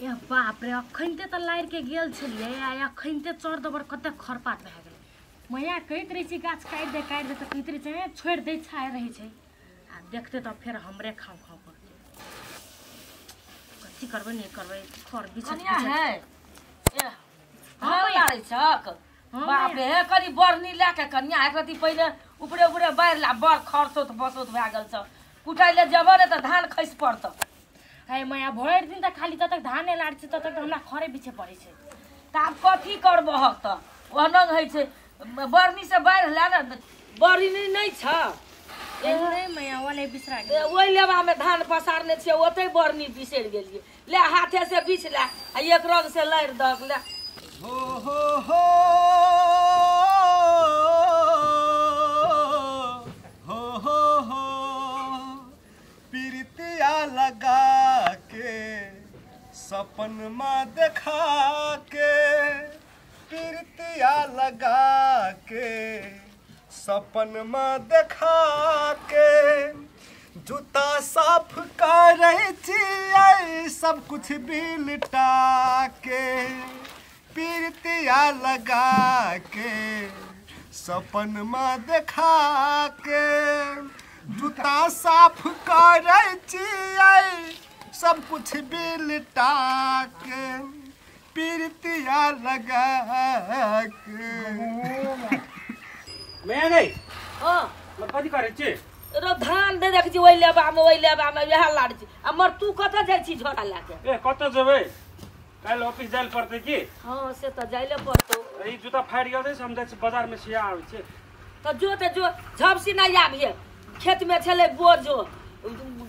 ए बाप रे अखनते त लाइर के गेल छलिए आ अखनते चढ़ दबर कते खरपात भए गेल मैया कहैत रही छी गाछ काटि दे त कहैत रही छै छोड़ि दे छाय रही छै आ देखते त फेर हमरे खाऊ खाऊ करते कथि करबै नहीं करबै खर बिछनिया है ए हां लारै छक बाप रे कनी बरनी लेके कन्या एक रति पहिले ऊपरे ऊपरे बाहर ला बर खरसोत बसोत भए गेल छ कुटाइले जब ने त धान खैस पड़त है मैया भरि दिन त खाली तक धाने लाड़ छै तक हमरा खरे बिछे पड़ै छै त आब कथि करबहक त ओहनग है छै बरनी से बाहर ला न बरनी नहीं छ ए रे मैया वाले बिसरा गेल ओइ लेबा में धान पसारने छै ओतै बरनी बिसर गेलिए ले हाथे से बिछ ले आ एक रंग से लड़ दक ले हो पीरतिया लगा के सपन में देखा के पीरतिया लगा के सपन में देखा के जूता साफ करे छियै सब कुछ बिलटा के पीरतिया लगा के सपन में देखा के जूता साफ करे छियै सब कुछ बिलटा के पीरतिया लगा के मैं नहीं हां मैं कथि करे छी रो धान दे देख छी ओइ लेबा में यह लाड़ छी हमर तू कत जाय छी झोरा लाके ए कत जेबै काल ऑफिस जाइल पड़ते की हां से त जाइले पड़तो ई जूता फाड़ गेल छै हम जाय छी बाजार में सिया आबै छै त जो झपसी नहीं आबिए खेत में छले बोझो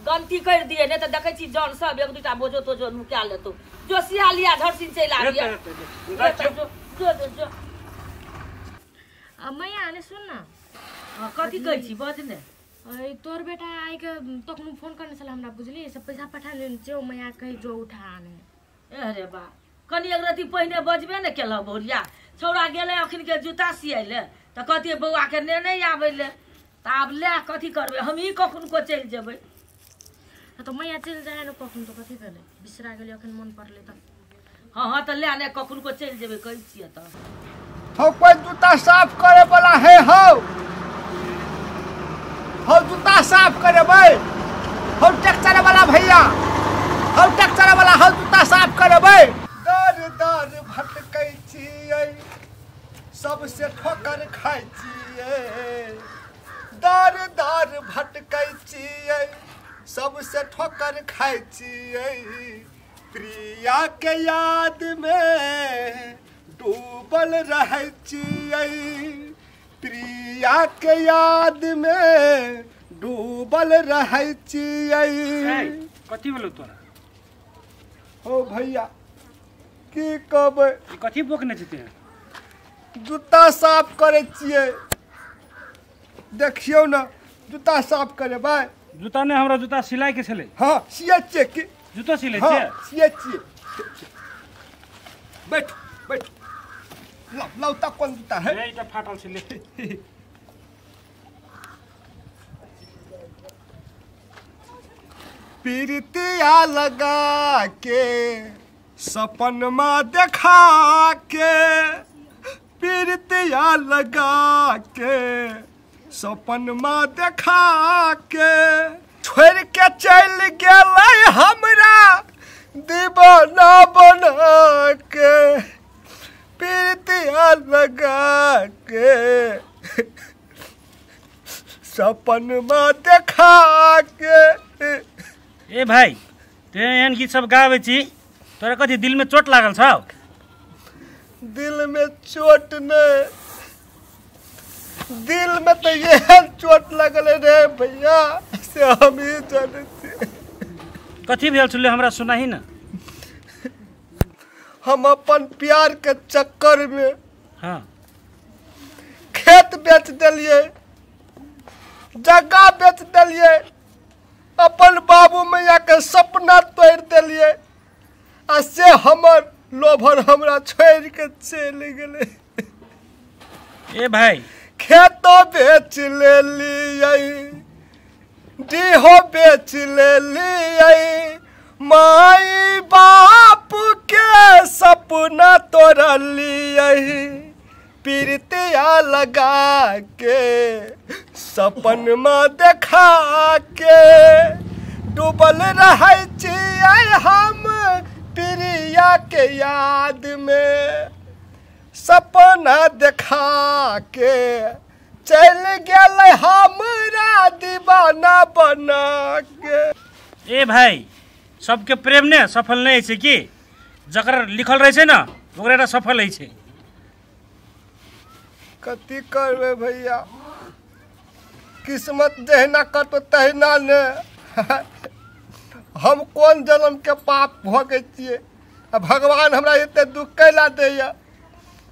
गलती कर दिए नहीं तो देखे छी जन सब एक दूटा बोझो तो जो नुका लेतो जो सिया लिया झपसी चल आबिए जो मैया आने सुन न कथि कहै छी बज ने तोर बेटा आई के तखनु फोन करने छला हमरा बुझली सब पैसा पठा ले जो मैया कहि जो उठा आने अरे बा कनी एक रति पहिने बजबे ने केला भोरिया छौड़ा गेले अखन के जूता सियाइले त कथि बौआ के ने नहीं आबैले त आब ले कथि करबे हम ही कखन को चल जेबै तो मैया चल जाए न कखन तो कथि भेले बिसरा गेली अखन मन पड़ले त हां त ले ने कखन को चल जेबै कहै छियै त हो कोई जूता साफ करे वाला है हो जूता साफ करे भाई हो ट्रैक्टर वाला भैया हो ट्रैक्टर वाला हो जूता साफ करे भाई दर दर भटकै छियै सबसे ठोकर खाइ छियै दर दर भटकै छियै सबसे ठोकर खाइ छियै प्रिया के याद में डूबल रहै छियै प्रिया के याद में डूबल रहै छियै कथि भेलौ तोरा हो भैया की कहबै कथि बोकने छै जूता साफ करे छियै देखियौ न जूता साफ करेबै जूता ने हमरा जूता सिलाई के छले हां सियै छियै कि जूता सिलै छै सियै छियै बैठ बैठ लौता कौन जूता है एटा फाटल छले पीरतिया लगा के सपन में देखा के पीरतिया लगा के सपन में देखा के छोड़ के चल गेलै हमरा दीवाना बना के पीरतिया लगा के सपन में देखा के ए भाई ते एहन गीत सब गाबै छी तोरा कथि दिल में चोट लागल छौ दिल में चोट ने दिल में तो यह चोट लगल रे भैया से हम ही जाने कथि भेल छले हमरा सुनाही न हम अपन प्यार के चक्कर में हां खेत बेच दिलिए जगह बेच दिलिए अपन बाबू मैया के सपना तोड़ दिलिए आ से हमर लोभर हमरा छोड़ के चल गेले ए भाई खेतो बेच ले लियै डीहो बेच ले लियै माई बाप सपना तोरा लिए पीरतिया लगा के सपन में देखा के डूबल रहे छियै हम प्रिया के याद में सपना देखा के चल गेल हमरा दीवाना बना के। ए भाई सबके प्रेम ने सफल नहीं है कि जकर लिखल रहे ना ओकरा सफल है। कथी करबे भैया किस्मत जहिना कटो तहिना ने हम कौन जन्म के पाप भोगे छियै भगवान हमरा एते दुख कैला दैया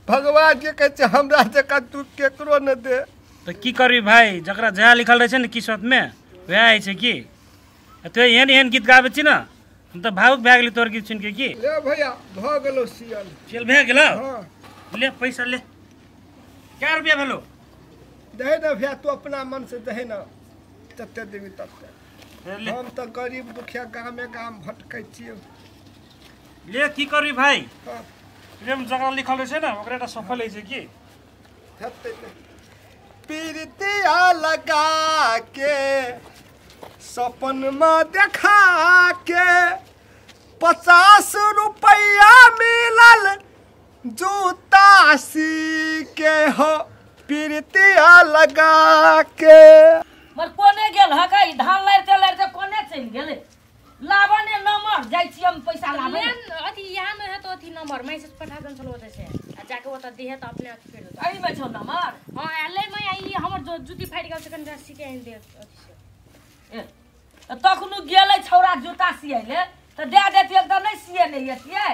भगवान के कहै छै हमरा जका दुख केकरो न दे। तो की करबी भाई जकरा जहाँ लिखल रहे ना किस्मत में वह है कि तो एहन एहन गीत गाबे छी ना हम तो भावुक भए गेली तोहर गीत सुन के की ले भैया भ गेलो सियल चल भए गेलो हां ले पैसा ले क्या रुपया भेलो दे न भैया तू अपना मन से दे न तते देवी तते ले हम तो गरीब दुखिया गामे गाम भटकै छियै ले की करबी भाई हां प्रेम जकरा लिखल रहे ना ओकरा सफल है कि पीरतिया लगा के सपन में देखा के 50 रुपया मिलल जूता सी के हो पीरतिया लगा के। मर कोने गेल हकै धान लड़ते कोने चल गेले लाबने नंबर जाय छी हम पैसा लाबे अथी यहाँ में है तो अथी नंबर मैसेज पठा दन चलो होते से जाके वो तो देहे तो अपने अथी फेर दो एही में छौ नंबर। हां ले मैं आई हमर जो जूती फाट गेल से कन सीके आइन दे अथी से ए तखनु गेलै छौरा जूता सियले त दे देतियै त नै सिए नै एतियै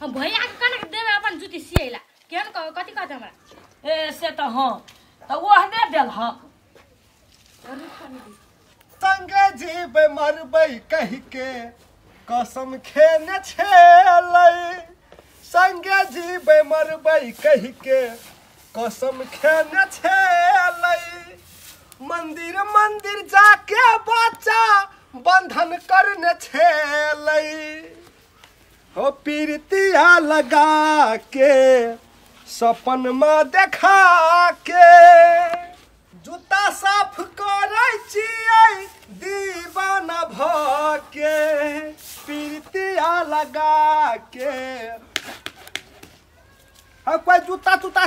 हम भैया के कने देबे अपन जूती सियला केहन कथी कहत हमरा ए से त हां त ओहने देल ह संगे जीवे मरबै कहि के कसम खेने छेलै संगे जीवे मरबै कहि के कसम खेने छेलै मंदिर मंदिर जाके बच्चा बंधन करने छेलै हो पीरतिया लगा के सपन में देखा के जूता साफ करै छियै दीवाना भ के पीरतिया लगा के। अब कोई जूता तूता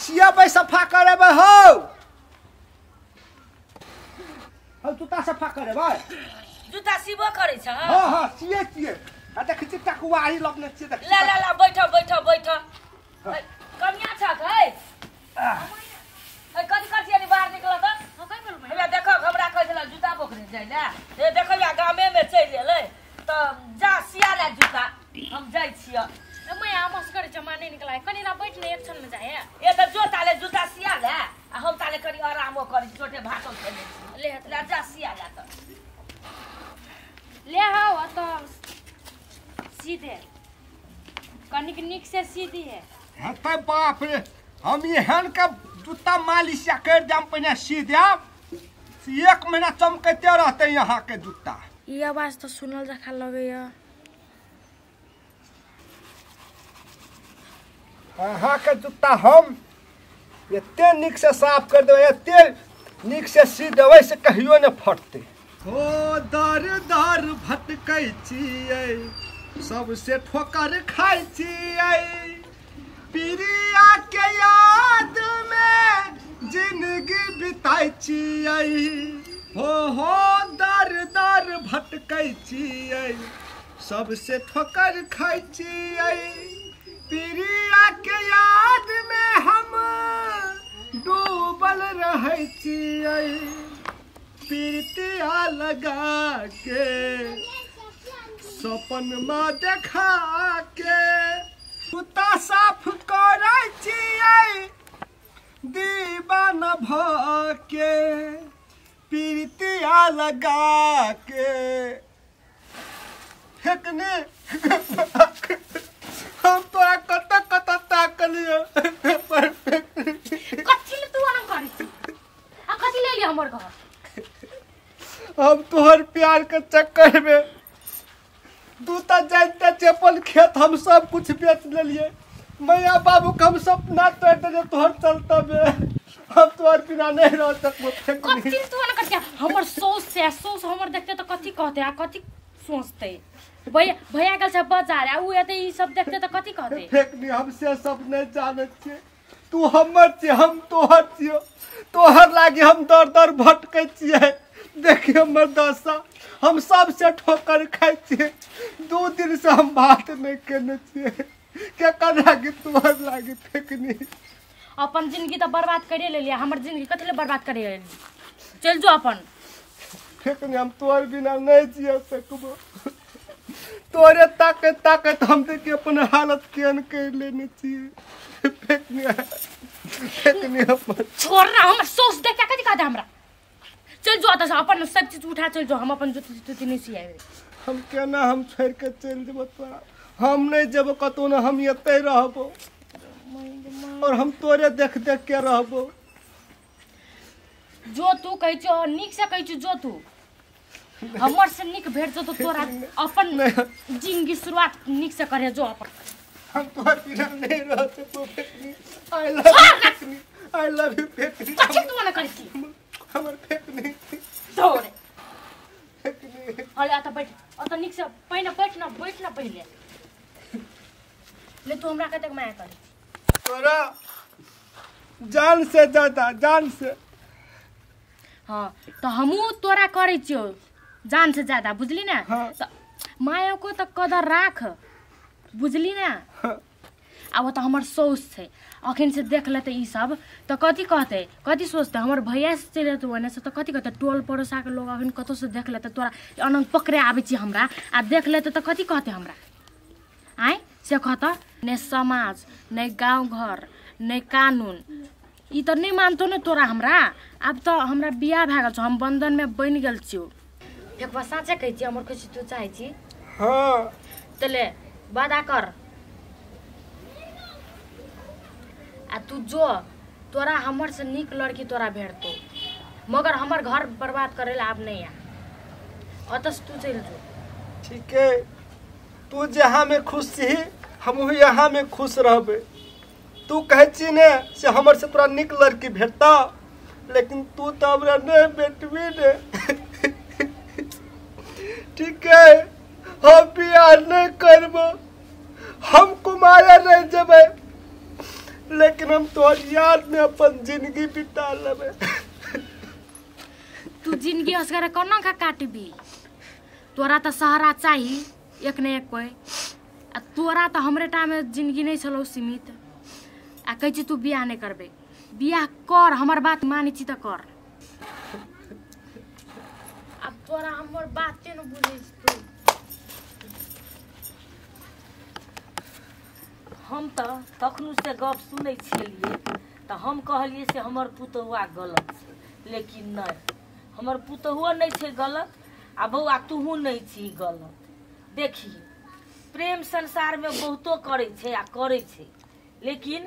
सियबै सफा करेबै हो जूता सफा करेबै जूता सिबो करै छ हां हां सिए सिए आ देखै छी टकुआरी लगने छियै देख ला ला ला बैठ कनिया छ है कथी करछियै नि बाहर निकल त कहि बोल भाई हमरा देखो हमरा कहै छला जूता पोखरे जाय ला ए देखै या गामे में चल गेलै त जा सिया ला जूता हम जाय छियै मैं आमस करे जमा नहीं निकला कनी रा बैठ ले एक्शन में जाए ए त जो ताले जूता सिया ला आ हम ताले करी आरामो करी छोटे भाटो खेले ले ला जा सिया ला त ले आओ तो सीधे कनिक निक से सीधी है हेतै बाप रे हम एहन के जूता मालिश कर जाम पहिने सी देब 1 महीना चमकते रहते यहाँ के जूता। ई आवाज तो सुनल जखा लगैया यहाँ के जूता हम एते निक से साफ कर देबै एते निक से सी देबै से कहियो न फटते। ओ दर दर भटकै छियै सबसे ठोकर खाइ छियै प्रिया के याद में जिंदगी बिताइ छियै हो दर दर भटकै छियै सबसे ठोकर खाइ छियै प्रिया के याद में हम डूबल रहै छियै पीरतिया लगा के सपन में देखा के जूता साफ करै छियै दीवाना भ के पीरतिया लगा के फेंकने हम तोरा कत कत ताकलियो पर कथि ले तू आराम करै छी आ कथि ले लिया हमर घर हम तोहर प्यार के चक्कर में तू तो जानते छे अपन खेत हम सब कुछ बेच लेलिए मैया बाबू के हम सपना तोड़ दे तोहर चलता बे हम तोहर बिना नहीं रह सकबो कथी तू ना करते हमर सोच हमर देखते तो कथी कहते आ कथी सोचते भैया कल से बाजार आ उ एते ई सब देखते तो कथी कहते फेकनी हम से सब नहीं जाने छे तू हमर छे हम तोहर छियो तोहर लागी हम दर दर भटकै छियै देखिए हमर दशा हम सब से ठोकर खाइ छियै 2 दिन से हम बात नहीं केने छियै के कर लागी तोहर लागी फेकनी अपन जिंदगी तो बर्बाद करे ले लिया हमर जिंदगी कथी ले बर्बाद करे चल जो अपन फेकनी हम तोहर बिना नहीं जिया सकबो तोरे ताकत हम देखिए अपन हालत केन कर लेने छियै फेकनी अपन छोड़ ना हमर सोच देख के कथी कहते हमरा चल जो आता अपन सब चीज उठा चल जो हम अपन जूती नहीं सियावे हम केना हम छोड़ के चल जेबो तोरा हम नहीं जेबो कतो ना हम एते रहबो और हम तोरे देख देख के रहबो जो तू कहै छो निक से कहै छो जो तू हमर से निक भेट जो तो तोरा अपन जिंदगी शुरुआत निक से करे जो अपन हम तोहर बिना नहीं रह सकबो फेकनी आई लव यू फेकनी कथी तू ना करती हमर फेकनी छोड़ फेकनी अरे आता बैठ अत निक से बैठ ना पहले ले तू हमरा कते माया कर तोरा जान से ज्यादा जान से हाँ तो हमू तोरा करे छियो जान से ज्यादा बुझली ना हाँ। तो माया को तो कदर राख बुझली ना हाँ। अब तो हमर सोच छे अखन से देख लेते ई सब तो कथी कहते कथी सोचते हमर भैया से चले तो वने से तो कथी कहते टोल पड़ोसा के लोग अखन कतो से देख लेते तोरा अनंग पकड़े आवे छी हमरा आ देख लेते तो कथी कहते हमरा आय से कहता ने समाज ने गांव घर ने कानून ई तो नहीं मानतो ने तोरा हमरा अब तो हमरा बियाह भ गेल छ हम बंधन में बन गेल छियो एक बार साचे कहै छी हमर खुशी तू चाहै छी हां तले वादा कर आ तू जो तोरा हमर से निक लड़की तोरा भेटतो मगर हमर घर बर्बाद करे ला अब नहीं आ अतस तू चल जो ठीक है तू जहाँ में खुश छी हम यहाँ में खुश रहबे तू कहै छी ने से हमर से तोरा निक लड़की भेटता लेकिन तू तो हमरा नहीं भेटबी ने ठीक है हम बियाह नहीं करबो हम कुमारे रह जेबे लेकिन हम तोहर याद में अपन जिंदगी बिता लेबे तू जिंदगी असगरे कोना का काटबी तोरा तो सहारा चाहिए एक ने एक कोई आ तोरा तो हमरे टाइम में जिंदगी नहीं चलो सीमित आ कहै छी तू बियाह नहीं करबे बियाह कर हमर बात मानी छी त कर अब तोरा हमर बाते न बुझै छी हम तो तखनु से गप सुनै छलिए तो हम कहलिए से हमर पुतहुआ गलत छै लेकिन नहीं हमर पुतहुआ नहीं छै गलत आ बौआ तूहू नहीं छी गलत देखी प्रेम संसार में बहुतो करे छे आ करे छे लेकिन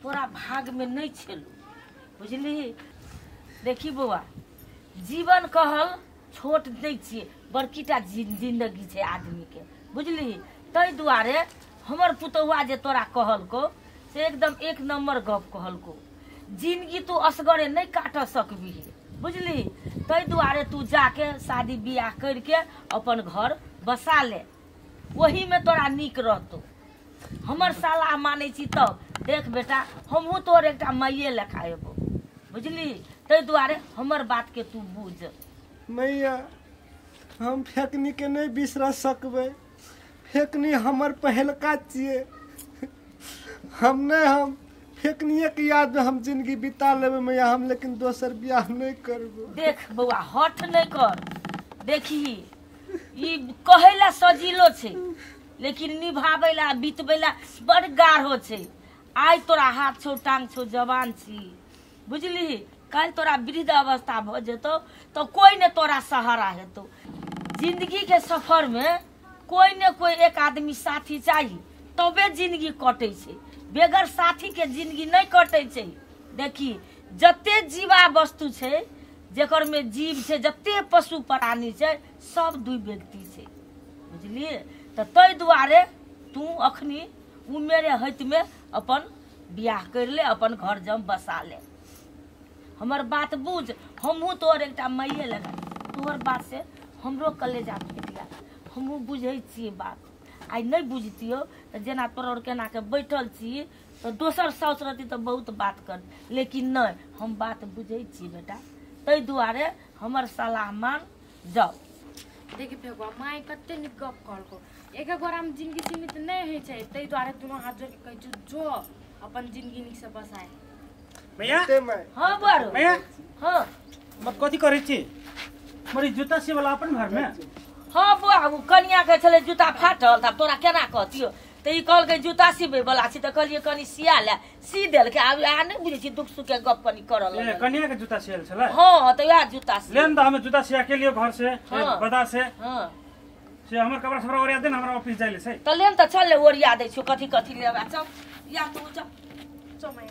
तोरा भाग में नहीं छेलू बुझली देखी बौआ जीवन कहल छोट नहीं छिए बड़कीटा जिंदगी छे आदमी के बुझली तै दुआरे हमर पुतहुआ जे तोरा कहल को से एकदम एक नंबर गप कहल को जिंदगी तू असगरे नहीं काट सकबी बुझली तै दुआरे तू जाके शादी बियाह करके अपन घर बसा ले वही में तोरा निक रहतो हमर सलाह मानै छी तब देख बेटा हमहू तोर एकटा माइये लेखा एबो बुझली तै दुआरे हमर बात के तू बुझ मैया हम फेकनी के नहीं बिसरा सकबे फेकनी हमर पहलका छिए हम फेकनिए के याद में हम जिंदगी बिता लेबे मैया हम लेकिन दोसर बियाह नहीं करबो देख बउआ हट नहीं कर देखी ई कहेला सजीलो छे लेकिन निभावेला बीतवेला बड़ गाढ़ो छे आज तोरा हाथ छो टांग छो जवान छी बुझली कल तोरा वृद्ध अवस्था भ जेतो तो कोई ने तोरा सहारा हेतो जिंदगी के सफर में कोई ने कोई एक आदमी साथी चाहिए तबे जिंदगी कटे छे बेगर साथी के जिंदगी नहीं कटे छे देखी जते जीवा वस्तु छे जेकर में जीव छे जते पशु प्राणी छे सब दुई व्यक्ति छे बुझलिए तो तै दुआरे तू अखनी उमेरे हत में अपन बियाह कर ले, अपन घर जम बसा ले। हमर बात बुझ, हमहूँ तोहर एकटा माइए लगा, तोहर बात से हमरो कलेजा फीट गेल। हमहूँ बुझै छियै बात, आइ नहीं बुझतियो तो जेना तोर केना के बैठल छी तो दोसर साउस रहती तो बहुत बात कर, लेकिन नहीं, हम बात बुझै छी बेटा। तै दुआरे हमर सलाह मान जाओ। देखि फेगुआ माई कते निक गप कहलको, एक गोरा में जिंदगी सीमित नहीं है छै, तै द्वारे तुम हाथ जोड़ के कहै छु जो अपन जिंदगी निक से बसाए। भैया हाँ बारो भैया हाँ मत कथी करै छी? मोरी जूता सी वाला अपन घर में। हाँ बुआ, कनिया के छले जूता फाटल था, तोरा केना कहतियो? तो ई कहलकै जूता सिबे वाला छी, तो कहलिए कनी सिया ले, सी देलकै। आब आ नहीं बुझे छी दुख सुख के गप कनी करल ए कन्या के जूता सियल छले। हाँ तो वह जूता सी लेन द हमें जूता सिया के लिए घर से हाँ। बदा से हाँ से हमर कपड़ा सब ओरिया दे, हमरा ऑफिस जाइले छै। तो लेन तो चल ले ओरिया दे छु, कथी कथी लेबा। चल या तू चल चो माई